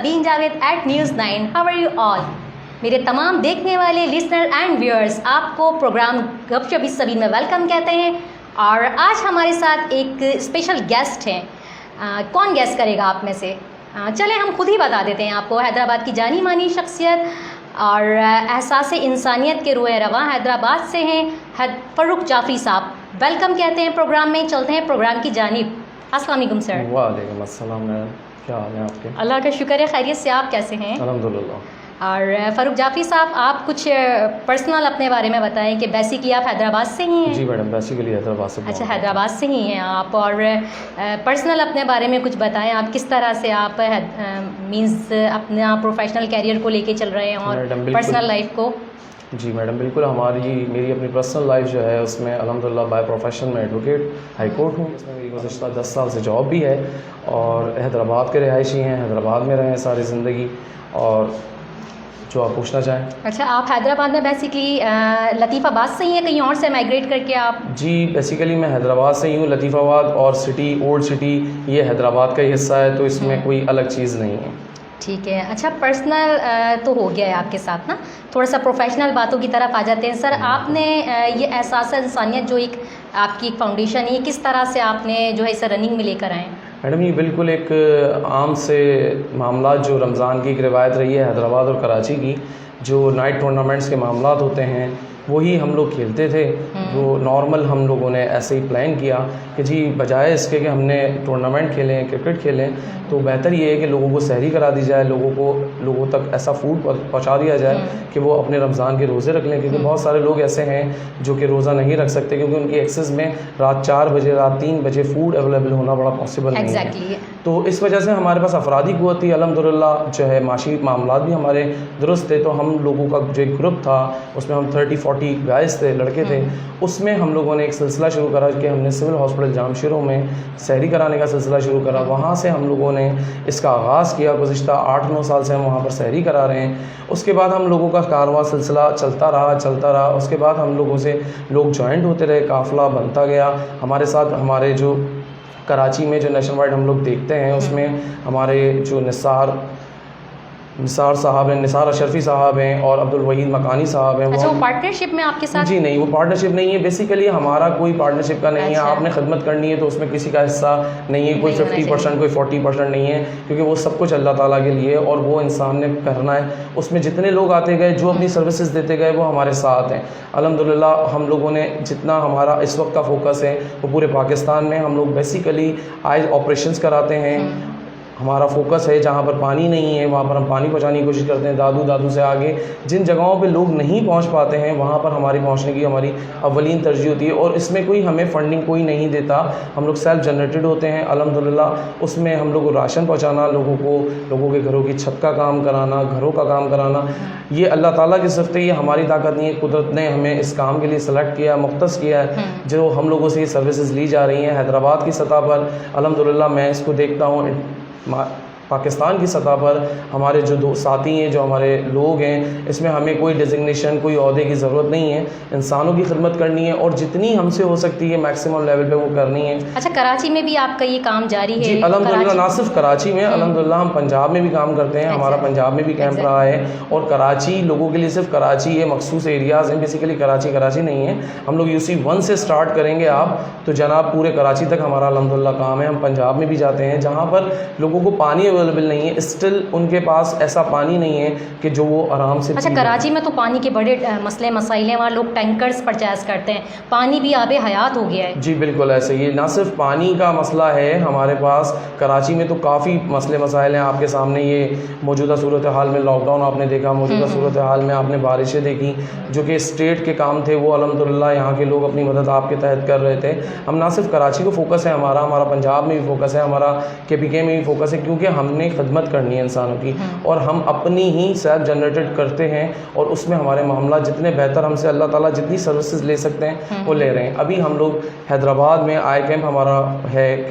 Sabeen Javed at news 9। How are you all? मेरे तमाम देखने वाले लिसनर एंड व्यूअर्स आपको प्रोग्राम गपशप विद सबीन में वेलकम कहते हैं। और आज हमारे साथ एक स्पेशल गेस्ट हैं। कौन गेस्ट करेगा आप में से? चलें हम खुद ही बता देते हैं आपको। हैदराबाद की जानी मानी शख्सियत और एहसास इंसानियत के रूए रवां हैदराबाद से हैं फ़र्रुख जाफ़री साहब। वेलकम कहते हैं प्रोग्राम में। चलते हैं प्रोग्राम की जानिब। अस्सलाम वालेकुम सर। वालेकुम अस्सलाम मैम, क्या हाल है आपके? अल्लाह का शुक्र है, खैरियत से। आप कैसे हैं? अल्हम्दुलिल्लाह। और फ़र्रुख जाफ़री साहब, आप कुछ पर्सनल अपने बारे में बताएं कि बेसिकली आप हैदराबाद से ही हैं? जी मैडम, बेसिकली हैदराबाद से। अच्छा, हैदराबाद से ही हैं आप। और पर्सनल अपने बारे में कुछ बताएं, आप किस तरह से आप मींस अपना प्रोफेशनल कैरियर को लेके चल रहे हैं और पर्सनल लाइफ को? जी मैडम, बिल्कुल। मेरी अपनी पर्सनल लाइफ जो है उसमें अल्हम्दुलिल्लाह बाय प्रोफेशन में एडवोकेट हाई कोर्ट हूँ। इसमें मेरी गुज़श्ता 10 साल से जॉब भी है और हैदराबाद के रिहायशी हैं, हैदराबाद में रहे हैं सारी ज़िंदगी। और जो आप पूछना चाहें। अच्छा, आप हैदराबाद में बेसिकली लतीफ़ाबाद से ही हैं, कहीं और से माइग्रेट करके आप? जी, बेसिकली मैं हैदराबाद से ही हूँ। लतीफ़ाबाद और सिटी, ओल्ड सिटी, ये हैदराबाद का ही हिस्सा है, तो इसमें कोई अलग चीज़ नहीं है। ठीक है। अच्छा, पर्सनल तो हो गया है आपके साथ ना, थोड़ा सा प्रोफेशनल बातों की तरफ आ जाते हैं। सर, आपने ये एहसास इंसानियत जो एक आपकी फाउंडेशन है, किस तरह से आपने जो है इसे रनिंग में लेकर आए? मैडम, ये बिल्कुल एक आम से मामला जो रमज़ान की एक रिवायत रही है हैदराबाद और कराची की, जो नाइट टूर्नामेंट्स के मामलात होते हैं वही हम लोग खेलते थे। वो नॉर्मल हम लोगों ने ऐसे ही प्लान किया कि जी बजाय इसके कि हमने टूर्नामेंट खेलें, क्रिकेट खेलें, तो बेहतर ये है कि लोगों को सहरी करा दी जाए, लोगों तक ऐसा फूड पहुंचा दिया जाए कि वो अपने रमज़ान के रोज़े रख लें। क्योंकि बहुत सारे लोग ऐसे हैं जो कि रोज़ा नहीं रख सकते क्योंकि उनकी एक्सेस में रात 4 बजे, रात 3 बजे फ़ूड अवेलेबल होना बड़ा पॉसिबल नहीं है। तो इस वजह से हमारे पास अफरादी क़ुव्वत थी, अल्हम्दुलिल्लाह जो है माशी मामलात भी हमारे दुरुस्त थे। तो हम लोगों का जो एक ग्रुप था उसमें हम 30-40 गाइस थे, लड़के थे। उसमें हम लोगों ने एक सिलसिला शुरू करा कि हमने सिविल हॉस्पिटल जामशिरों में सहरी कराने का सिलसिला शुरू करा। वहाँ से हम लोगों ने इसका आगाज़ किया। गुज़िश्ता 8-9 साल से हम वहाँ पर सहरी करा रहे हैं। उसके बाद हम लोगों का कारवां सिलसिला चलता रहा। उसके बाद हम लोगों से लोग जॉइंट होते रहे, काफ़िला बनता गया। हमारे साथ हमारे जो कराची में जो नेशन वाइड हम लोग देखते हैं उसमें हमारे जो निसार साहब हैं, निसार अशरफी साहब हैं और अब्दुल वहीद मकानी साहब हैं। अच्छा, वो पार्टनरशिप में आपके साथ? जी नहीं, वो पार्टनरशिप नहीं है। बेसिकली हमारा कोई पार्टनरशिप का नहीं है। आपने खिदमत करनी है तो उसमें किसी का हिस्सा नहीं है। कोई 50%, कोई 40% नहीं है, क्योंकि वो सब कुछ अल्लाह ताला के लिए और वो इंसान ने करना है। उसमें जितने लोग आते गए, जो अपनी सर्विसेज देते गए, वो हमारे साथ हैं। अल्हम्दुलिल्लाह हम लोगों ने जितना हमारा इस वक्त का फोकस है वो पूरे पाकिस्तान में हम लोग बेसिकली आइज ऑपरेशंस कराते हैं। हमारा फोकस है जहाँ पर पानी नहीं है वहाँ पर हम पानी पहुँचाने की कोशिश करते हैं। दादू से आगे जिन जगहों पे लोग नहीं पहुँच पाते हैं वहाँ पर हमारी पहुँचने की हमारी अव्वलीन तरजीह होती है। और इसमें कोई हमें फंडिंग कोई नहीं देता, हम लोग सेल्फ जनरेटेड होते हैं अल्हम्दुलिल्लाह। उसमें हम लोग को राशन पहुँचाना, लोगों के घरों की छत का काम कराना, घरों का काम कराना, ये अल्लाह ताला की सिफ़त है, ये हमारी ताकत नहीं है। कुदरत ने हमें इस काम के लिए सेलेक्ट किया, मुख्तस किया है, जो हम लोगों से ये सर्विसेज ली जा रही हैं। हैदराबाद की सतह पर अल्हम्दुलिल्लाह मैं इसको देखता हूँ। पाकिस्तान की सतह पर हमारे जो दो साथी हैं, जो हमारे लोग हैं, इसमें हमें कोई डिजिग्नेशन, कोई ओहदे की ज़रूरत नहीं है। इंसानों की खिदमत करनी है और जितनी हमसे हो सकती है मैक्सिमम लेवल पे वो करनी है। अच्छा, कराची में भी आपका ये काम जारी है? जी अल्हम्दुलिल्लाह, ना सिर्फ कराची में, अल्हम्दुलिल्लाह हम पंजाब में भी काम करते हैं। हमारा पंजाब में भी कैंप रहा है। और कराची लोगों के लिए सिर्फ कराची ये मखसूस एरियाज़ हैं। बेसिकली कराची नहीं है। हम लोग UC1 से स्टार्ट करेंगे आप तो जनाब पूरे कराची तक हमारा अल्हम्दुलिल्लाह काम है। हम पंजाब में भी जाते हैं जहाँ पर लोगों को पानी अवेलेबल नहीं है, स्टिल उनके पास ऐसा पानी नहीं है कि जो वो आराम से। अच्छा, कराची में तो पानी के बड़े मसले मसाइल हैं, वहाँ लोग टैंकर्स परचेज करते हैं, पानी भी आबे हयात हो गया है। जी बिल्कुल ऐसे ही, ना सिर्फ पानी का मसला है हमारे पास, कराची में तो काफ़ी मसले मसाइल हैं। आपके सामने ये मौजूदा सूरत हाल में लॉकडाउन आपने देखा, मौजूदा सूरत हाल में आपने बारिशें देखी, जो कि स्टेट के काम थे, वो अल्हम्दुलिल्लाह यहाँ के लोग अपनी मदद आपके तहत कर रहे थे। हम ना सिर्फ कराची को फोकस है हमारा पंजाब में भी फोकस है, हमारा KPK में भी फोकस है, क्योंकि हमने खिदमत करनी है इंसानों की और हम अपनी ही सेल्फ जनरेटेड करते हैं। और उसमें हमारे मामला जितने बेहतर, हमसे अल्लाह ताला जितनी सर्विसेज ले सकते हैं वो ले रहे हैं। अभी हम लोग हैदराबाद में आई कैंप हमारा है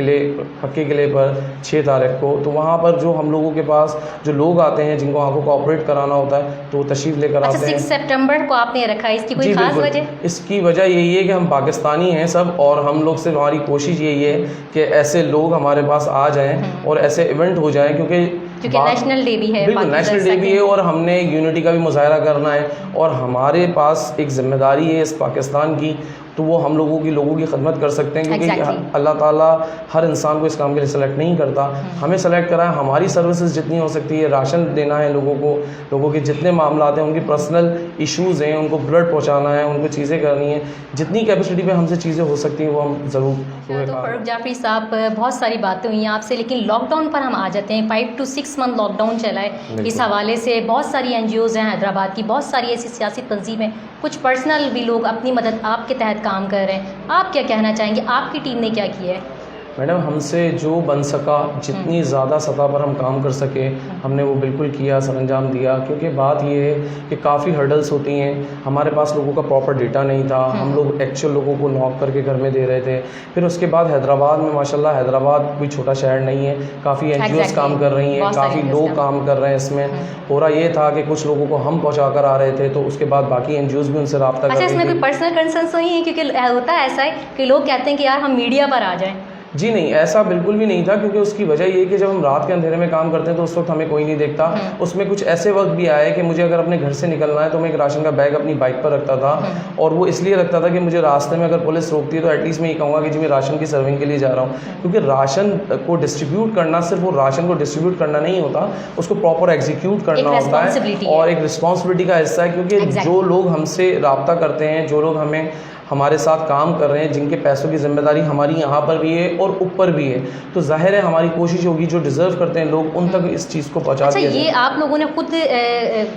पक्के किले पर 6 तारीख को, तो वहाँ पर जो हम लोगों के पास जो लोग आते हैं जिनको आपको कोऑपरेट कराना होता है तो तशरीफ़ लेकर आते हैं। 6 सितंबर को आपने रखा है, इसकी कोई खास वजह? इसकी वजह यही है कि हम पाकिस्तानी हैं सब, और हम लोग से हमारी कोशिश यही है कि ऐसे लोग हमारे पास आ जाएं और ऐसे इवेंट हो जाएं, क्योंकि क्योंकि नेशनल डे भी है, बिल्कुल नेशनल डे भी है और हमने यूनिटी का भी मुजाहरा करना है और हमारे पास एक जिम्मेदारी है इस पाकिस्तान की, तो वो हम लोगों की खदमत कर सकते हैं क्योंकि अल्लाह ताला हर इंसान को इस काम के लिए सेलेक्ट नहीं करता, हमें सेलेक्ट करा है। हमारी सर्विसेज जितनी हो सकती है, राशन देना है लोगों को, लोगों के जितने मामला हैं, उनकी पर्सनल इश्यूज़ हैं, उनको ब्लड पहुंचाना है, उनको चीज़ें करनी है, जितनी कैपेसिटी पे हमसे चीज़ें हो सकती हैं वो हम ज़रूर। तो फारूक जाफरी साहब, बहुत सारी बातें हुई हैं आपसे, लेकिन लॉकडाउन पर हम आ जाते हैं। 5 to 6 मंथ लॉकडाउन चला है, इस हवाले से बहुत सारी NGOs हैं हैदराबाद की, बहुत सारी ऐसी सियासी तंजीमें, कुछ पर्सनल भी लोग अपनी मदद आपके तहत काम कर रहे हैं। आप क्या कहना चाहेंगे, आपकी टीम ने क्या किया है? मैडम, हमसे जो बन सका, जितनी ज़्यादा सतह पर हम काम कर सके, हमने वो बिल्कुल किया, सरअंजाम दिया। क्योंकि बात ये है कि काफ़ी हर्डल्स होती हैं, हमारे पास लोगों का प्रॉपर डेटा नहीं था, हम लोग एक्चुअल लोगों को नॉक करके घर में दे रहे थे। फिर उसके बाद हैदराबाद में माशाल्लाह, हैदराबाद कोई छोटा शहर नहीं है, काफ़ी NGOs काम कर रही हैं, काफ़ी लोग काम कर रहे हैं इसमें। हो रहा ये था कि कुछ लोगों को हम पहुँचा कर आ रहे थे, तो उसके बाद बाकी NGOs भी उनसे रब्ता कर रही थी। इसमें कोई पर्सनल कंसर्न नहीं है? क्योंकि होता है ऐसा है कि लोग कहते हैं कि यार हम मीडिया पर आ जाएँ। जी नहीं, ऐसा बिल्कुल भी नहीं था, क्योंकि उसकी वजह ये है कि जब हम रात के अंधेरे में काम करते हैं तो उस वक्त हमें कोई नहीं देखता। उसमें कुछ ऐसे वक्त भी आए कि मुझे अगर अपने घर से निकलना है तो मैं एक राशन का बैग अपनी बाइक पर रखता था, और वो इसलिए रखता था कि मुझे रास्ते में अगर पुलिस रोकती है तो एटलीस्ट मैं ये कहूँगा कि जी मैं राशन की सर्विंग के लिए जा रहा हूँ। क्योंकि राशन को डिस्ट्रीब्यूट करना सिर्फ वो राशन को डिस्ट्रीब्यूट करना नहीं होता, उसको प्रॉपर एग्जीक्यूट करना होता है और एक रिस्पॉन्सिबिलिटी का हिस्सा है। क्योंकि जो लोग हमसे रब्ता करते हैं, जो लोग हमारे साथ काम कर रहे हैं, जिनके पैसों की जिम्मेदारी हमारी यहाँ पर भी है और ऊपर भी है, तो जाहिर है हमारी कोशिश होगी जो डिज़र्व करते हैं लोग, उन तक इस चीज़ को पहुँचा दिया जाए। ये आप लोगों ने खुद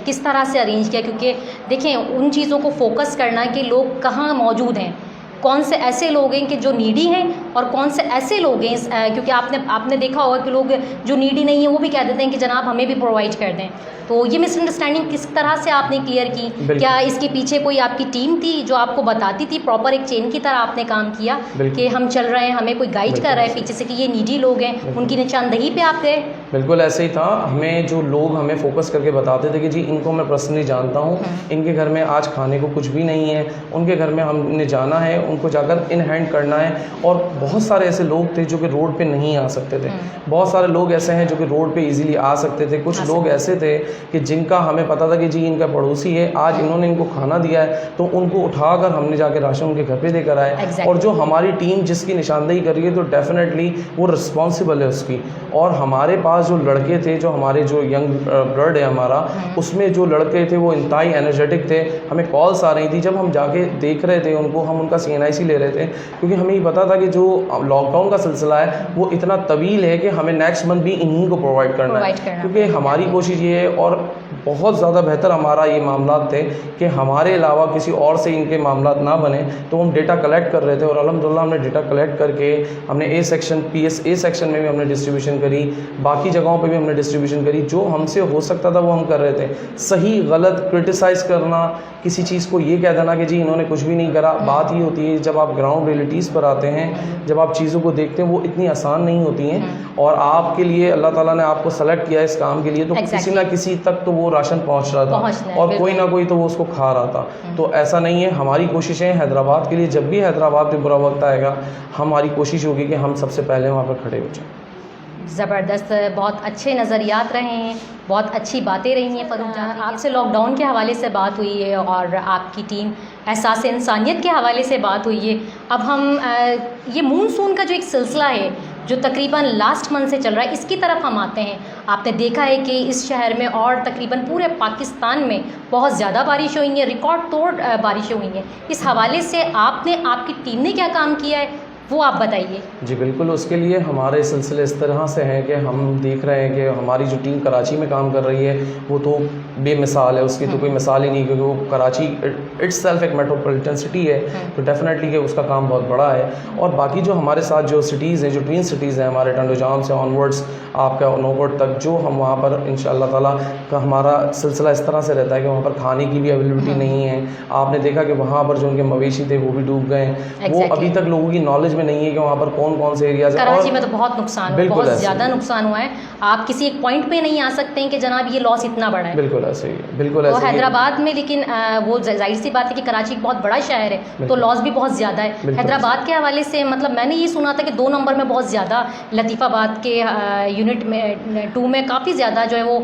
किस तरह से अरेंज किया? क्योंकि देखें, उन चीज़ों को फोकस करना कि लोग कहाँ मौजूद हैं, कौन से ऐसे लोग हैं कि जो नीडी हैं और कौन से ऐसे लोग हैं, क्योंकि आपने देखा होगा कि लोग जो नीडी नहीं है वो भी कह देते हैं कि जनाब हमें भी प्रोवाइड कर दें। तो ये मिसअंडरस्टैंडिंग किस तरह से आपने क्लियर की? क्या इसके पीछे कोई आपकी टीम थी जो आपको बताती थी, प्रॉपर एक चेन की तरह आपने काम किया कि हम चल रहे हैं, हमें कोई गाइड कर रहा है पीछे से कि ये नीडी लोग हैं, उनकी निशानदही पे आप गए? बिल्कुल ऐसे ही था। हमें जो लोग हमें फोकस करके बताते थे कि जी इनको मैं पर्सनली जानता हूँ, इनके घर में आज खाने को कुछ भी नहीं है, उनके घर में हमने जाना है, उनको जाकर इन हैंड करना है। और बहुत सारे ऐसे लोग थे जो कि रोड पे नहीं आ सकते थे, बहुत सारे लोग ऐसे हैं जो कि रोड पे इजीली आ सकते थे, कुछ लोग ऐसे थे कि जिनका हमें पता था कि जी इनका पड़ोसी है, आज इन्होंने इनको खाना दिया है, तो उनको उठाकर हमने जाके राशन उनके घर पे देकर आए। और जो हमारी टीम जिसकी निशानदेही कर रही है, तो डेफिनेटली वो रिस्पॉन्सिबल है उसकी। और हमारे पास जो लड़के थे, जो हमारे जो यंग ब्लड है हमारा, उसमें जो लड़के थे वो इंतहाई एनर्जेटिक थे। हमें कॉल्स आ रही थी, जब हम जाके देख रहे थे उनको, हम उनका CNIC ले रहे थे, क्योंकि हमें ये पता था कि जो लॉकडाउन का सिलसिला है वो इतना तवील है कि हमें नेक्स्ट मंथ भी इन्हीं को प्रोवाइड करना है। क्योंकि हमारी कोशिश ये है, और बहुत ज़्यादा बेहतर हमारा ये मामला थे कि हमारे अलावा किसी और से इनके मामला ना बने, तो हम डेटा कलेक्ट कर रहे थे। और अल्हम्दुलिल्लाह हमने डेटा कलेक्ट करके हमने A सेक्शन PSA सेक्शन में भी हमने डिस्ट्रीब्यूशन करी, बाकी जगहों पे भी हमने डिस्ट्रीब्यूशन करी। जो हमसे हो सकता था वो हम कर रहे थे। सही गलत क्रिटिसाइज़ करना, किसी चीज़ को ये कह देना कि जी इन्होंने कुछ भी नहीं करा, बात ये होती है जब आप ग्राउंड रियलिटीज़ पर आते हैं, जब आप चीज़ों को देखते हैं, वो इतनी आसान नहीं होती हैं। और आपके लिए अल्लाह ताला ने आपको सेलेक्ट किया इस काम के लिए, तो किसी ना किसी तक तो वो राशन पहुंच रहा था और कोई ना कोई तो वो उसको खा रहा था। तो ऐसा नहीं है, हमारी कोशिशें हैदराबाद के लिए, जब भी हैदराबाद में बुरा वक्त आएगा, हमारी कोशिश होगी कि हम सबसे पहले वहाँ पर खड़े हो जाएं। ज़बरदस्त, बहुत अच्छे नज़रियात रहे हैं, बहुत अच्छी बातें रही हैं फारूक जान। आपसे लॉकडाउन के हवाले से बात हुई है और आपकी टीम एहसास इंसानियत के हवाले से बात हुई है। अब हम ये मूनसून का जो एक सिलसिला है जो तकरीबन लास्ट मंथ से चल रहा है, इसकी तरफ हम आते हैं। आपने देखा है कि इस शहर में और तकरीबन पूरे पाकिस्तान में बहुत ज़्यादा बारिश हुई है, रिकॉर्ड तोड़ बारिशें हुई हैं। इस हवाले से आपकी टीम ने क्या काम किया है, वो आप बताइए। जी बिल्कुल, उसके लिए हमारे सिलसिले इस तरह से हैं कि हम देख रहे हैं कि हमारी जो टीम कराची में काम कर रही है वो तो बेमिसाल है, उसकी तो कोई मिसाल ही नहीं, क्योंकि वो कराची इट्सेल्फ एक मेट्रोपॉलिटन सिटी है, तो डेफिनेटली कि उसका काम बहुत बड़ा है। और बाकी जो हमारे साथ जो सिटीज़ हैं, जो ट्विन सिटीज़ हैं हमारे, टंडोजाम से ऑनवर्ड्स आपका नौकोट तक, जो हम वहाँ पर इंशाअल्लाह ताला का हमारा सिलसिला इस तरह से रहता है कि वहाँ पर खाने की भी अवेलेबिलिटी नहीं है। आपने देखा कि वहाँ पर जो उनके मवेशी थे वो भी डूब गए। वो अभी तक लोगों की नॉलेज में नहीं है कि वहाँ पर कौन कौन से एरियाज। कराची में तो बहुत नुकसान हुआ, बिल्कुल बहुत ज़्यादा नुकसान हुआ है। आप किसी एक पॉइंट पे नहीं आ सकते हैं कि जनाब ये लॉस इतना बड़ा है। बिल्कुल ऐसे ही है, बिल्कुल ऐसे तो ही है। हैदराबाद में लेकिन वो जाहिर सी बात है कि कराची एक बहुत बड़ा शहर है, तो लॉस भी बहुत ज़्यादा है। हैदराबाद के हवाले से मतलब मैंने ये सुना था कि 2 नंबर में बहुत ज़्यादा, लतीफ़ाबाद के यूनिट में 2 में काफ़ी ज़्यादा जो है वो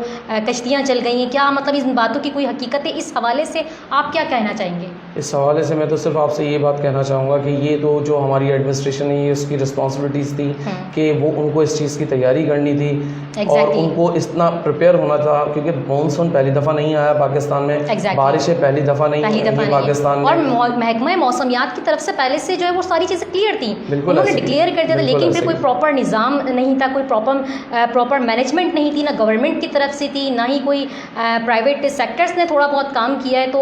कश्तियाँ चल गई हैं। क्या मतलब इन बातों की कोई हकीकत है? इस हवाले से आप क्या कहना चाहेंगे? इस हवाले से मैं तो सिर्फ आपसे ये बात कहना चाहूँगा कि ये तो जो हमारी एडमिनिस्ट्रेशन है, ये उसकी रिस्पॉन्सिबिलिटीज़ थी कि वो उनको इस चीज़ की तैयारी करनी थी और उनको इतना प्रिपेयर होना था, क्योंकि मानसून पहली दफ़ा नहीं आया पाकिस्तान में, बारिशें पहली दफ़ा नहीं हुई पाकिस्तान में, और महकमा मौसमियात की तरफ से पहले से जो है वो सारी चीज़ें क्लियर थी, उन्होंने डिक्लेयर कर दिया था, लेकिन फिर कोई प्रॉपर निज़ाम नहीं था, कोई प्रॉपर मैनेजमेंट नहीं थी, ना गवर्नमेंट की तरफ से थी, ना ही कोई प्राइवेट सेक्टर्स ने थोड़ा बहुत काम किया है। तो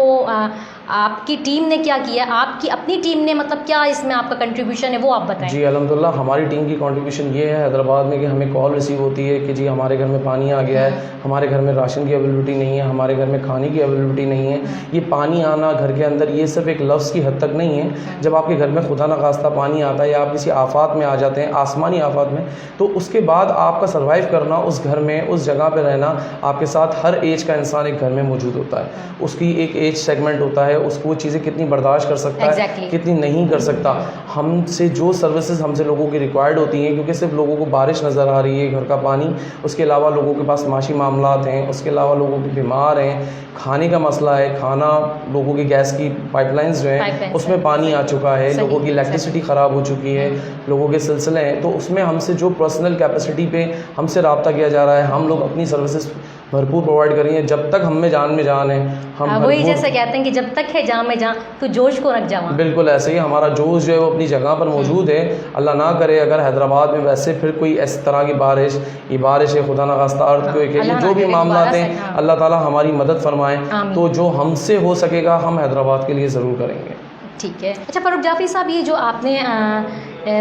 आपकी टीम ने क्या किया, आपकी अपनी टीम ने मतलब क्या इसमें आपका कंट्रीब्यूशन है, वो आप बताएं। जी अल्हम्दुलिल्लाह, हमारी टीम की कंट्रीब्यूशन ये है हैदराबाद में कि हमें कॉल रिसीव होती है कि जी हमारे घर में पानी आ गया है, हमारे घर में राशन की अवेलेबिलिटी नहीं है, हमारे घर में खाने की अवेलेबिलिटी नहीं है। ये पानी आना घर के अंदर ये सिर्फ एक लफ्ज़ की हद तक नहीं है। जब आपके घर में खुदा न खास्ता पानी आता है या आप किसी आफात में आ जाते हैं, आसमानी आफात में, तो उसके बाद आपका सर्वाइव करना उस घर में, उस जगह पर रहना, आपके साथ हर एज का इंसान एक घर में मौजूद होता है। उसकी एक एज सेगमेंट होता है, उसको वो चीज़ें कितनी बर्दाश्त कर सकता है, कितनी नहीं कर सकता। हमसे जो सर्विसेज हमसे लोगों की रिक्वायर्ड होती हैं, क्योंकि सिर्फ लोगों को बारिश नज़र आ रही है, घर का पानी, उसके अलावा लोगों के पास माशी मामलात हैं, उसके अलावा लोगों के बीमार हैं, खाने का मसला है, खाना, लोगों की गैस की पाइपलाइंस जो हैं उसमें पानी आ चुका है, लोगों की इलेक्ट्रिसिटी ख़राब हो चुकी है, लोगों के सिलसिले हैं। तो उसमें हमसे जो पर्सनल कैपेसिटी पे हमसे रब्ता किया जा रहा है, हम लोग अपनी सर्विसेज भरपूर प्रोवाइड करेंगे। जब तक हम में जान है, हम वही जैसे कहते हैं कि जब तक है जान में जान तो जोश को रख जावा। बिल्कुल ऐसे ही हमारा जोश जो है वो अपनी जगह पर मौजूद है। अल्लाह ना करे अगर हैदराबाद में वैसे फिर कोई इस तरह की बारिश, ये बारिश है, खुदा न खास्ता अर्थक्वेक है, जो भी मामलात हैं, अल्लाह ताला हमारी मदद फरमाए। तो जो हमसे हो सकेगा हम हैदराबाद के लिए ज़रूर करेंगे। ठीक है। अच्छा फ़ारूक जाफ़री साहब, ये जो आपने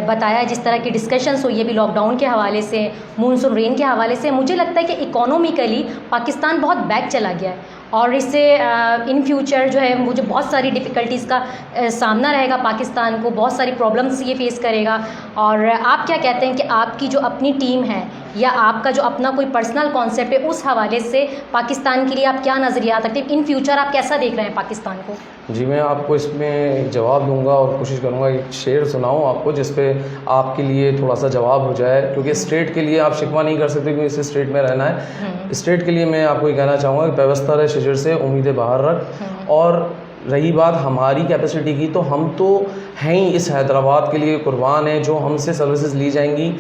बताया जिस तरह की डिस्कशंस हुई है भी लॉकडाउन के हवाले से, मानसून रेन के हवाले से, मुझे लगता है कि इकोनॉमिकली पाकिस्तान बहुत बैक चला गया है और इससे इन फ्यूचर जो है मुझे बहुत सारी डिफ़िकल्टीज़ का सामना रहेगा पाकिस्तान को, बहुत सारी प्रॉब्लम्स ये फेस करेगा। और आप क्या कहते हैं कि आपकी जो अपनी टीम है या आपका जो अपना कोई पर्सनल कॉन्सेप्ट है, उस हवाले से पाकिस्तान के लिए आप क्या नज़रियात रखते हैं? इन फ्यूचर आप कैसा देख रहे हैं पाकिस्तान को? जी मैं आपको इसमें जवाब दूंगा और कोशिश करूंगा एक शेर सुनाऊं आपको जिस पे आपके लिए थोड़ा सा जवाब हो जाए, क्योंकि स्टेट के लिए आप शिकवा नहीं कर सकते क्योंकि इस स्टेट में रहना है। स्टेट के लिए मैं आपको ये कहना चाहूँगा कि व्यवस्था रहे शिजर से उम्मीदें बाहर रख। और रही बात हमारी कैपेसिटी की, तो हम तो हैं ही इस हैदराबाद के लिए कुर्बान हैं, जो हमसे सर्विसेज ली जाएंगी।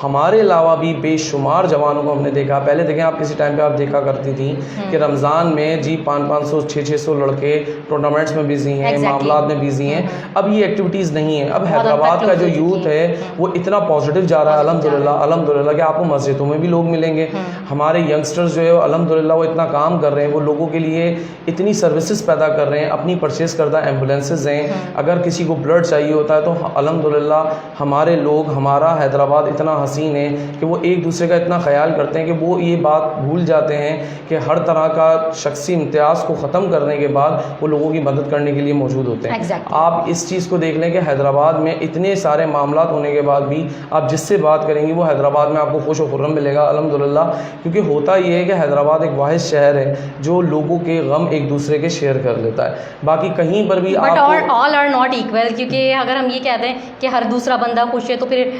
हमारे अलावा भी बेशुमार जवानों को हमने देखा। पहले देखें आप किसी टाइम पे आप देखा करती थी कि रमज़ान में जी 500-500 600 लड़के टूर्नामेंट्स में बिजी हैं, मामलात में बिजी हैं। अब ये एक्टिविटीज़ नहीं है। अब हैदराबाद का जो यूथ है वो इतना पॉजिटिव जा रहा है अल्हम्दुलिल्लाह कि आपको मस्जिदों में भी लोग मिलेंगे। हमारे यंगस्टर्स जो है अल्हम्दुलिल्लाह वो इतना काम कर रहे हैं, वो लोगों के लिए इतनी सर्विसेज पैदा कर रहे हैं। अपनी परचेज़ करदा एम्बुलेंसेज हैं, अगर किसी को ब्लड चाहिए होता है तो अल्हम्दुलिल्लाह हमारे लोग, हमारा हैदराबाद इतना हसीन है कि वो एक दूसरे का इतना ख्याल करते हैं कि वो ये बात भूल जाते हैं कि हर तरह का शख्सी इम्तियाज़ को ख़त्म करने के बाद वो लोगों की मदद करने के लिए मौजूद होते हैं। आप इस चीज़ को देख लें कि हैदराबाद में इतने सारे मामलात होने के बाद भी आप जिससे बात करेंगे वो हैदराबाद में आपको खुश व खुर्रम मिलेगा अल्हम्दुलिल्लाह। क्योंकि होता ये है कि हैदराबाद एक वाहिद शहर है जो लोगों के गम एक दूसरे के शेयर कर लेता है। बाकी कहीं पर भी ऑल आर नॉट इक्वल, क्योंकि अगर हम ये कहते हैं कि हर दूसरा बंदा खुश है तो फिर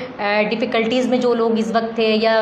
डिफ़िकल्टीज़ में जो लोग इस वक्त थे या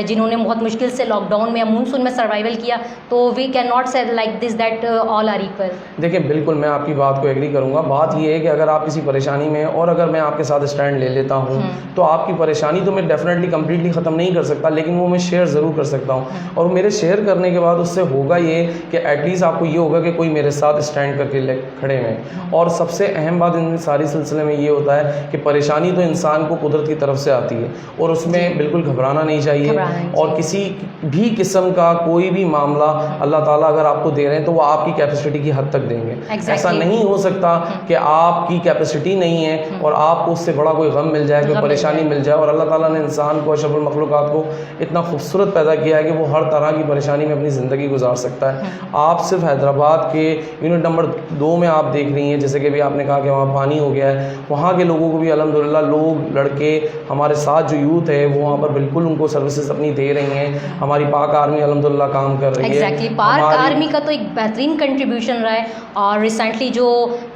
जिन्होंने बहुत मुश्किल से लॉकडाउन में या मानसून में सर्वाइवल किया, तो we can not say like this that all are equal. देखिए बिल्कुल मैं आपकी बात को एग्री करूंगा। बात ये है कि अगर आप किसी परेशानी में और अगर मैं आपके साथ स्टैंड ले लेता हूं तो आपकी परेशानी तो मैं डेफिनेटली कंप्लीटली ख़त्म नहीं कर सकता, लेकिन वो मैं शेयर ज़रूर कर सकता हूं। और मेरे शेयर करने के बाद उससे होगा ये कि एटलीस्ट आपको ये होगा कि कोई मेरे साथ स्टैंड करके खड़े हैं। और सबसे अहम बात इन सारी सिलसिले में ये होता है कि परेशानी तो इंसान को कुदरत की तरफ से आती है और और उसमें बिल्कुल घबराना नहीं चाहिए। और किसी भी किस्म का कोई भी मामला अल्लाह ताला अगर आपको दे रहे हैं तो वो आपकी कैपेसिटी की हद तक देंगे। ऐसा नहीं हो सकता कि आपकी कैपेसिटी नहीं है और आपको उससे बड़ा कोई गम मिल जाए, कोई परेशानी मिल जाए। और अल्लाह ताला ने इंसान को, अशरफुल मखलूक़ात को इतना खूबसूरत पैदा किया है कि वो हर तरह की परेशानी में अपनी ज़िंदगी गुजार सकता है। आप सिर्फ हैदराबाद के यूनिट नंबर 2 में आप देख रही हैं, जैसे कि भी आपने कहा कि वहाँ पानी हो गया है, वहाँ के लोगों को भी अल्हम्दुलिल्लाह लोग, लड़के, हमारे साथ जो यूथ है वो वहाँ पर बिल्कुल उनको सर्विसेज अपनी दे रही हैं। हमारी पाक आर्मी अल्हम्दुलिल्लाह काम कर रही है। पाक आर्मी का तो एक बेहतरीन कंट्रीब्यूशन रहा है। और रिसेंटली जो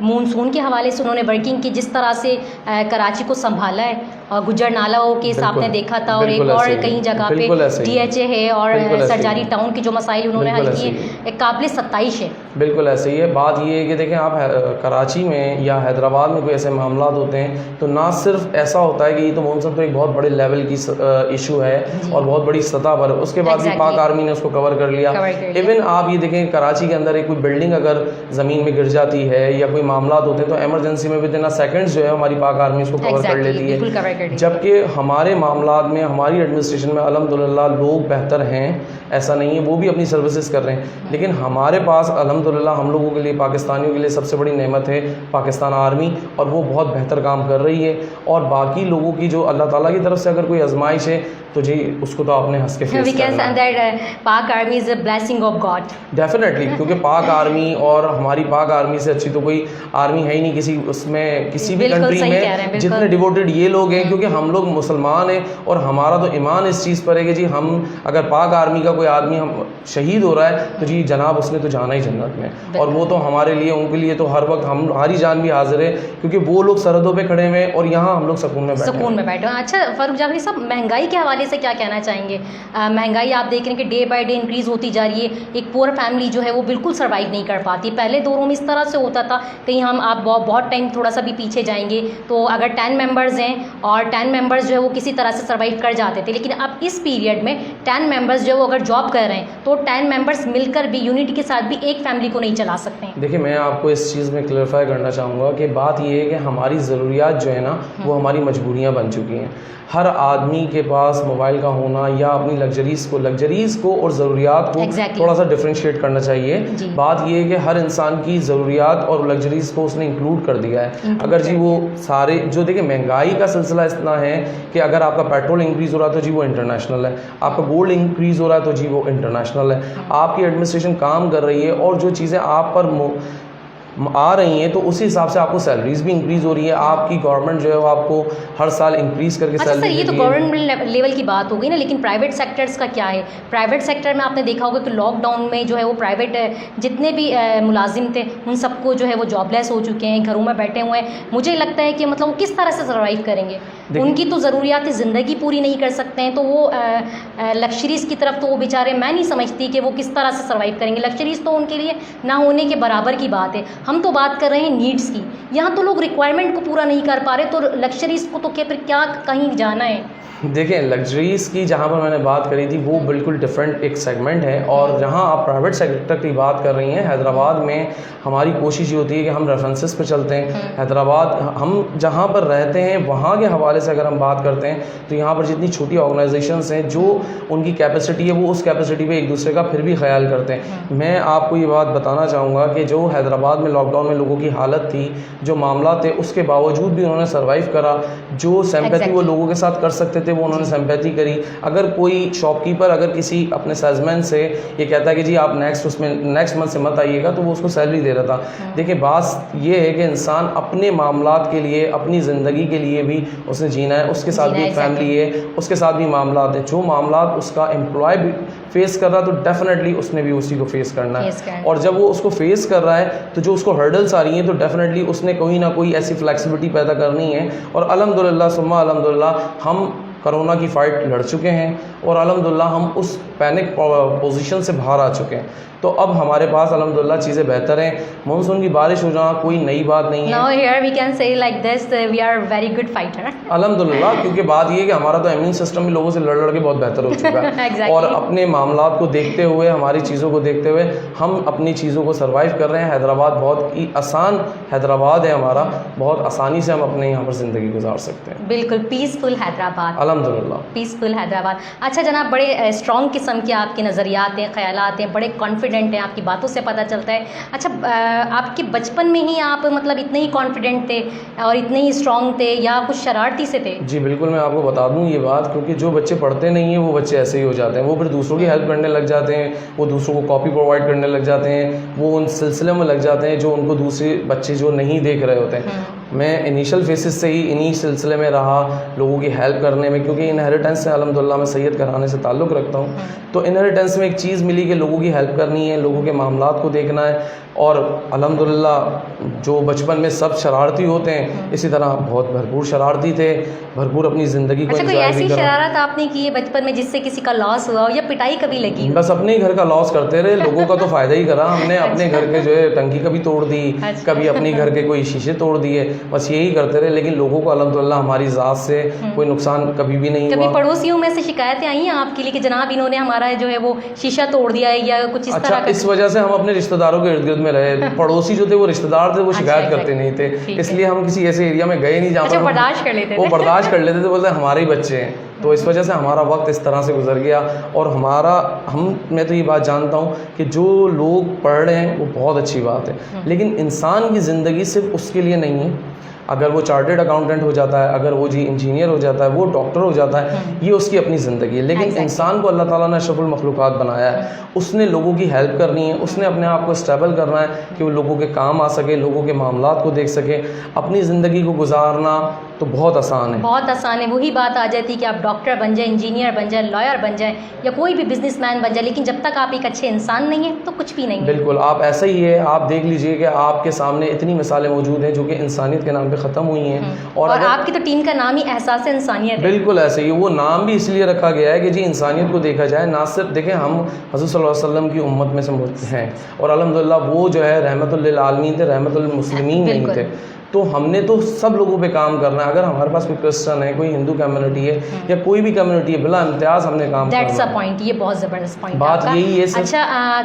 मानसून के हवाले से उन्होंने वर्किंग की, जिस तरह से कराची को संभाला है, और गुज्जर नाला केस आपने देखा था, और एक और कई जगह पे DHA है और सरजारी टाउन के जो मसाइल उन्होंने हल किए, एक काबिल सत्ताइश है। बिल्कुल ऐसे ही है। बात ये है कि देखें, आप कराची में या हैदराबाद में कोई ऐसे मामला होते हैं तो ना सिर्फ ऐसा होता है कि ये तो मौसम तो एक बहुत बड़े लेवल की इशू है और बहुत बड़ी सतह पर, उसके बाद भी पाक आर्मी ने उसको कवर कर लिया। इवन आप ये देखें, कराची के अंदर एक कोई बिल्डिंग अगर ज़मीन में गिर जाती है या कोई मामला होते हैं तो एमरजेंसी में विदिन सेकंड्स जो है हमारी पाक आर्मी उसको कवर कर लेती है। जबकि हमारे मामलात में, हमारी एडमिनिस्ट्रेशन में अल्हम्दुलिल्लाह लोग बेहतर हैं, ऐसा नहीं है, वो भी अपनी सर्विसेज कर रहे हैं। लेकिन हमारे पास अल्हम्दुलिल्लाह हम लोगों के लिए, पाकिस्तानियों के लिए सबसे बड़ी नेमत है पाकिस्तान आर्मी, और वो बहुत बेहतर काम कर रही है। और बाकी लोगों की जो अल्लाह ताला की तरफ से अगर कोई आजमाइश है तो जी उसको तो आपने हंस के फेस करना है। पाक army is a blessing of God, definitely, क्योंकि पाक आर्मी और हमारी पाक आर्मी से अच्छी तो कोई आर्मी है ही नहीं किसी उसमें, किसी भी कंट्री में जितने डिवोटेड ये लोग हैं। क्योंकि हम लोग मुसलमान हैं और हमारा तो ईमान इस चीज़ पर है कि जी हम अगर पाक आर्मी का कोई आदमी हम शहीद हो रहा है तो जी जनाब उसने तो जाना ही जन्नत में, और वो तो हमारे लिए, उनके लिए तो हर वक्त हमारी जान भी हाजिर है, क्योंकि वो लोग सरहदों पे खड़े हुए हैं और यहाँ हम लोग सुकून में बैठे हैं। अच्छा फारूक जाफरी साहब, महंगाई के हवाले से क्या कहना चाहेंगे? महंगाई आप देख रहे हैं कि डे बाय डे इंक्रीज़ होती जा रही है। एक पुअर फैमिली जो है वो बिल्कुल सर्वाइव नहीं कर पाती। पहले दौरों में इस तरह से होता था, कहीं हम आप बहुत टाइम थोड़ा सा भी पीछे जाएंगे तो अगर 10 मेंबर्स हैं और 10 मेंबर्स जो है वो किसी तरह से सर्वाइव कर जाते थे। लेकिन अब इस पीरियड में 10 मेंबर्स जो है वो अगर जॉब कर रहे हैं तो 10 मेंबर्स मिलकर भी, यूनिटी के साथ भी एक फैमिली को नहीं चला सकते हैं। देखिए, मैं आपको इस चीज़ में क्लैरिफाई करना चाहूँगा कि बात ये है कि हमारी ज़रूरियात जो है ना वो हमारी मजबूरियाँ बन चुकी हैं। हर आदमी के पास मोबाइल का होना या अपनी लग्जरीज़ को और ज़रूरियात को थोड़ा सा डिफ्रेंशिएट करना चाहिए। बात ये है कि हर इंसान की ज़रूरियात और लग्जरीज़ को उसने इंक्लूड कर दिया है। अगर जी वो सारे जो, देखिए महंगाई का सिलसिला इतना है कि अगर आपका पेट्रोल इंक्रीज़ हो रहा है तो जी वो इंटरनेशनल है, आपका गोल्ड इंक्रीज़ हो रहा है तो जी वो इंटरनेशनल है, आपकी एडमिनिस्ट्रेशन काम कर रही है और जो चीज़ें आप पर आ रही हैं तो उसी हिसाब से आपको सैलरीज भी इंक्रीज़ हो रही है। आपकी गवर्नमेंट जो है वो आपको हर साल इंक्रीज़ करके सर, ये तो गवर्नमेंट लेवल की बात हो गई ना, लेकिन प्राइवेट सेक्टर्स का क्या है? प्राइवेट सेक्टर में आपने देखा होगा कि लॉकडाउन में जो है वो प्राइवेट जितने भी मुलाजिम थे उन सबको जो है वो जॉबलेस हो चुके हैं, घरों में बैठे हुए हैं। मुझे लगता है कि मतलब वो किस तरह से सर्वाइव करेंगे? उनकी तो ज़रूरियात ज़िंदगी पूरी नहीं कर सकते हैं, तो वो लग्जरीज़ की तरफ तो वो बेचारे, मैं नहीं समझती कि वो किस तरह से सर्वाइव करेंगे। लग्जरीज़ तो उनके लिए ना होने के बराबर की बात है। हम तो बात कर रहे हैं नीड्स की, यहाँ तो लोग रिक्वायरमेंट को पूरा नहीं कर पा रहे, तो लग्जरीज़ को तो फिर क्या कहीं जाना है? देखिए, लग्जरीज़ की जहाँ पर मैंने बात करी थी वो बिल्कुल डिफरेंट एक सेगमेंट है, और जहाँ आप प्राइवेट सेक्टर की बात कर रही हैं, हैदराबाद में हमारी कोशिश ये होती है कि हम रेफरेंसेस पे चलते हैं। हैदराबाद हम जहाँ पर रहते हैं वहाँ के हवाले से अगर हम बात करते हैं तो यहाँ पर जितनी छोटी ऑर्गेनाइजेशंस हैं जो उनकी कैपेसिटी है वो उस कैपेसिटी पे एक दूसरे का फिर भी ख्याल करते हैं। मैं आपको ये बात बताना चाहूँगा कि जो हैदराबाद में लॉकडाउन में लोगों की हालत थी, जो मामला थे, उसके बावजूद भी उन्होंने सर्वाइव करा। जो सिंपैथी वो लोगों के साथ कर सकते थे वो उन्होंने सिंपैथी करी। अगर कोई शॉपकीपर अगर किसी अपने सेल्समैन से ये कहता है कि जी आप नेक्स्ट मंथ से मत आइएगा, तो वो उसको सैलरी दे रहा था। देखिए, बात ये है कि इंसान अपने मामलात के लिए, अपनी ज़िंदगी के लिए भी उसने जीना है, उसके साथ भी फैमिली है, उसके साथ भी मामलात है। जो मामलात उसका एम्प्लॉय भी फेस कर रहा है तो डेफिनेटली उसने भी उसी को फेस करना है। और जब वो उसको फेस कर रहा है तो जो उसको हर्डल्स आ रही हैं तो डेफिनेटली उसने कोई ना कोई ऐसी फ्लेक्सिबिलिटी पैदा करनी है। और अल्हम्दुलिल्लाह सुम्मा अल्हम्दुलिल्लाह हम कोरोना की फ़ाइट लड़ चुके हैं और अल्हम्दुलिल्लाह हम उस पैनिक पोजीशन से बाहर आ चुके हैं। तो अब हमारे पास अल्हम्दुलिल्लाह चीज़ें बेहतर हैं। मानसून की बारिश हो जाना कोई नई बात नहीं है। Now here we can say like this, we are very good fighter. अल्हम्दुलिल्लाह, क्योंकि बात ये है कि हमारा तो इम्यून सिस्टम भी लोगों से लड़ के बहुत बेहतर हो चुका है। exactly. और अपने मामलात को देखते हुए, हमारी चीज़ों को देखते हुए हम अपनी चीज़ों को सर्वाइव कर रहे हैं। हैदराबाद बहुत ही आसान हैदराबाद है हमारा, बहुत आसानी से हम अपने यहाँ पर ज़िंदगी गुजार सकते हैं। बिल्कुल पीसफुल हैदराबाद। अल्हम्दुलिल्लाह। पीसफुल हैदराबाद। अच्छा जनाब, बड़े स्ट्रॉन्ग किस्म के आपके नज़रियात हैं, ख़यालात हैं, बड़े कॉन्फिडेंट हैं, आपकी बातों से पता चलता है। अच्छा आपके बचपन में ही आप मतलब इतने ही कॉन्फिडेंट थे और इतने ही स्ट्रॉन्ग थे या कुछ शरारती से थे? जी बिल्कुल, मैं आपको बता दूं ये बात, क्योंकि जो बच्चे पढ़ते नहीं हैं वो बच्चे ऐसे ही हो जाते हैं। वो फिर दूसरों की हेल्प करने लग जाते हैं, वो दूसरों को कॉपी प्रोवाइड करने लग जाते हैं, वो उन सिलसिले में लग जाते हैं जो उनको दूसरे बच्चे जो नहीं देख रहे होते हैं। मैं इनिशियल फेसिस से ही इन्हीं सिलसिले में रहा, लोगों की हेल्प करने में, क्योंकि इनहेरिटेंस से अल्हम्दुलिल्लाह मैं सैयद घराने से ताल्लुक़ रखता हूँ। तो इनहेरिटेंस में एक चीज़ मिली कि लोगों की हेल्प करनी है, लोगों के मामलात को देखना है। और अल्हम्दुलिल्लाह जो बचपन में सब शरारती होते हैं, इसी तरह बहुत भरपूर शरारती थे, भरपूर अपनी ज़िंदगी को अच्छा, कोई एंजॉय ऐसी भी करा। शरारत आपने की है बचपन में जिससे किसी का लॉस हुआ हो या पिटाई कभी लगी हो? बस अपने ही घर का लॉस करते रहे, लोगों का तो फ़ायदा ही करा हमने। अपने घर के जो है टंकी कभी तोड़ दी, कभी अपने घर के कोई शीशे तोड़ दिए, बस यही करते रहे। लेकिन लोगों को अल्हम्दुलिल्लाह हमारी ज़ात से कोई नुकसान कभी भी नहीं कभी हुआ। पड़ोसियों में से शिकायतें आई हैं आपके लिए कि जनाब इन्होंने हमारा जो है वो शीशा तोड़ दिया है या कुछ इस अच्छा, तरह का? इस वजह से हम अपने रिश्तेदारों के इर्द गिर्द में रहे। पड़ोसी जो थे वो रिश्तेदार थे, वो शिकायत अच्छा, करते नहीं थे, ठीक इसलिए हम किसी ऐसे एरिया में गए नहीं जहाँ अच्छा, पर बर्दाश्त कर लेते वो थे। बर्दाश्त कर लेते थे, बोलते हमारे ही बच्चे हैं। तो इस वजह से हमारा वक्त इस तरह से गुजर गया। और मैं तो ये बात जानता हूँ कि जो लोग पढ़ रहे हैं वो बहुत अच्छी बात है, लेकिन इंसान की ज़िंदगी सिर्फ उसके लिए नहीं है। अगर वो चार्टेड अकाउंटेंट हो जाता है, अगर वो इंजीनियर हो जाता है, वो डॉक्टर हो जाता है, ये उसकी अपनी ज़िंदगी है। लेकिन इंसान को अल्लाह ताला ने अशरफुल मखलूक़ात बनाया है, उसने लोगों की हेल्प करनी है, उसने अपने आप को स्टेबल करना है कि वो लोगों के काम आ सके, लोगों के मामलात को देख सके। अपनी ज़िंदगी को गुजारना तो बहुत आसान है, बहुत आसान है। वही बात आ जाती है कि आप डॉक्टर बन जाए, इंजीनियर बन जाए, लॉयर बन जाए या कोई भी बिजनेसमैन बन जाए, लेकिन जब तक आप एक अच्छे इंसान नहीं हैं तो कुछ भी नहीं है। बिल्कुल, आप ऐसा ही है। आप देख लीजिए कि आपके सामने इतनी मिसालें मौजूद हैं जो कि इंसानियत के नाम पे ख़त्म हुई हैं। और आपकी तो टीम का नाम ही एहसास इंसानियत है। बिल्कुल ऐसे ही, वो नाम भी इसलिए रखा गया है कि जी इंसानियत को देखा जाए। ना सिर्फ देखें, हम हज़रत सल्लल्लाहु अलैहि वसल्लम की उम्मत में से हैं और अल्हम्दुलिल्लाह वो जो है रहमतुल लिल आलमीन थे, रहमतुल लिल मुस्लिमीन नहीं थे। तो हमने तो सब लोगों पे काम करना है। अगर हमारे पास कोई क्रिश्चियन है, कोई हिंदू कम्युनिटी है या कोई भी कम्युनिटी है, बिला इम्तियाज़ हमने काम करना है। दैट्स अ पॉइंट, ये बहुत ज़बरदस्त पॉइंट बात यही है। अच्छा,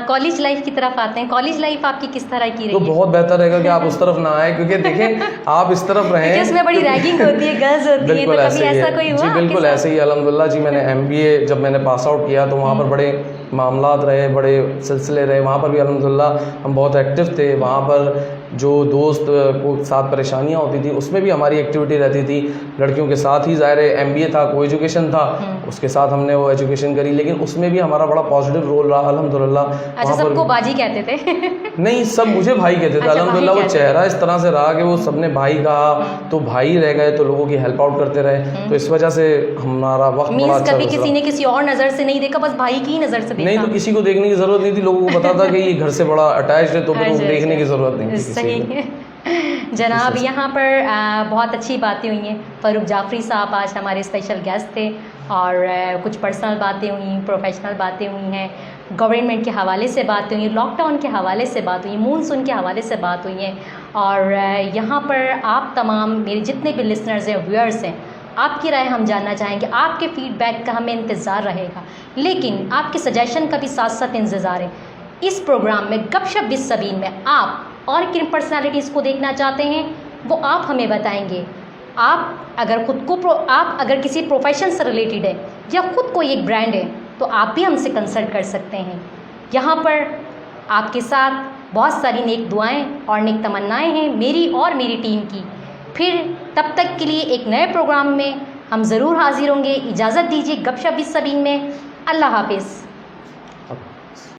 कॉलेज लाइफ की तरफ आते हैं। कॉलेज लाइफ आपकी किस तरह की रही? तो बहुत बेहतर रहेगा कि आप उस तरफ ना आए, क्योंकि देखें आप इस तरफ रहें, इसमें बड़ी रैगिंग होती है, गर्ल्स होती है, तो कभी ऐसा कोई हुआ? जी बिल्कुल ऐसे ही अल्हम्दुलिल्लाह जी। मैंने MBA जब मैंने पास आउट किया तो वहाँ पर बड़े मामलात रहे, बड़े सिलसिले रहे। वहाँ पर भी अल्हम्दुलिल्लाह हम बहुत एक्टिव थे। वहाँ पर जो दोस्त को साथ परेशानियाँ होती थी उसमें भी हमारी एक्टिविटी रहती थी। लड़कियों के साथ ही ज़ाहिर है MBA था, को एजुकेशन था, उसके साथ हमने वो एजुकेशन करी, लेकिन उसमें भी हमारा बड़ा पॉजिटिव रोल रहा अल्हम्दुलिल्लाह। अच्छा, सबको बाजी कहते थे? नहीं, सब मुझे भाई कहते थे अल्हम्दुलिल्लाह। वो चेहरा इस तरह से रहा कि वो सबने भाई कहा तो भाई रह गए, तो लोगों की हेल्प आउट करते रहे। तो इस वजह से हमारा वक्त बड़ा अच्छा कभी किसी ने किसी और नज़र से नहीं देखा, बस भाई की ही नज़र से देखा? नहीं, तो किसी को देखने की ज़रूरत नहीं थी। लोगों को पता था कि ये घर से बड़ा अटैच है, तो देखने की ज़रूरत नहीं थी। सही है जनाब। यहाँ पर बहुत अच्छी बातें हुई हैं। फ़ारूक जाफ़री साहब आज हमारे स्पेशल गेस्ट थे और कुछ पर्सनल बातें हुई, प्रोफेशनल बातें हुई हैं, गवर्नमेंट के हवाले से बातें हुई, लॉकडाउन के हवाले से बात हुई, मूनसून के हवाले से बात हुई है। और यहाँ पर आप तमाम मेरे जितने भी लिसनर्स हैं, व्यूअर्स हैं, आपकी राय हम जानना चाहेंगे। आपके फीडबैक का हमें इंतज़ार रहेगा, लेकिन आपके सजेशन का भी साथ साथ इंतज़ार है। इस प्रोग्राम में गपशप बिस सबीन में आप और किन पर्सनालिटीज़ को देखना चाहते हैं वो आप हमें बताएंगे। आप अगर किसी प्रोफेशन से रिलेटेड है या ख़ुद कोई एक ब्रांड है तो आप भी हमसे कंसल्ट कर सकते हैं। यहाँ पर आपके साथ बहुत सारी नेक दुआएं और नेक तमन्नाएं हैं मेरी और मेरी टीम की। फिर तब तक के लिए एक नए प्रोग्राम में हम ज़रूर हाजिर होंगे। इजाज़त दीजिए गपशप बिस सबीन में। अल्लाह हाफिज़।